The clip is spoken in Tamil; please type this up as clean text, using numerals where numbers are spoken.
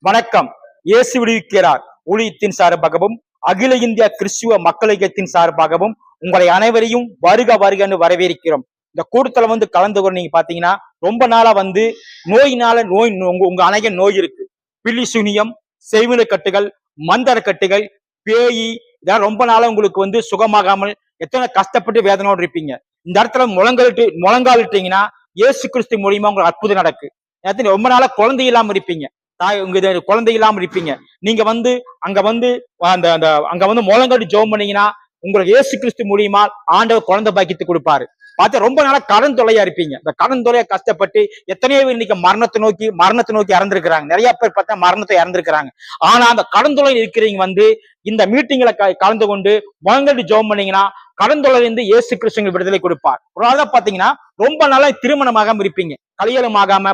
வணக்கம். இயேசு விடுவிக்கிறார் ஊழியத்தின் சார்பாகவும் அகில இந்திய கிறிஸ்துவ மக்கள் இயக்கத்தின் சார்பாகவும் உங்களை அனைவரையும் வருக வருகன்னு வரவேற்கிறோம். இந்த கூட்டத்துல கலந்து கொண்டு நீங்க பாத்தீங்கன்னா ரொம்ப நாளா நோயினால உங்க அநேக நோய் இருக்கு. பில்லி சுனியம், செய்வின கட்டுகள், மந்தர கட்டுகள், பேயி இதெல்லாம் ரொம்ப நாளா உங்களுக்கு சுகமாகாமல் எத்தனை கஷ்டப்பட்டு வேதனோடு இருப்பீங்க. இந்த இடத்துல முழங்காலிட்டீங்கன்னா இயேசு கிறிஸ்து மூலியமா உங்களுக்கு அற்புதம் நடக்கு. ரொம்ப நாளா குழந்தை இல்லாம இருப்பீங்க. தாய் உங்க குழந்தை இல்லாம இருப்பீங்க. நீங்க அங்க அங்க முழங்காட்டி ஜெபம் பண்ணீங்கன்னா உங்களுக்கு இயேசு கிறிஸ்து மூலியமா ஆண்டவர் குழந்தை பாக்கியத்தை கொடுப்பாரு. பார்த்து ரொம்ப நாளா கடன் தொலையா இருப்பீங்க. இந்த கடன் தொலையா கஷ்டப்பட்டு எத்தனையோ பேர் இன்னைக்கு மரணத்தை நோக்கி இறந்திருக்கிறாங்க. நிறைய பேர் பார்த்தா மரணத்தை இறந்திருக்கிறாங்க. ஆனா அந்த கடன் தொலை இருக்கிறீங்க இந்த மீட்டிங்ல கலந்து கொண்டு முழங்காட்டி ஜெபம் பண்ணீங்கன்னா கடன் தொலைலிருந்து இயேசு கிறிஸ்து விடுதலை கொடுப்பார். ஒரு நாள் பாத்தீங்கன்னா ரொம்ப நாளா திருமணமாகாம இருப்பீங்க. கல்யாணம் ஆகாம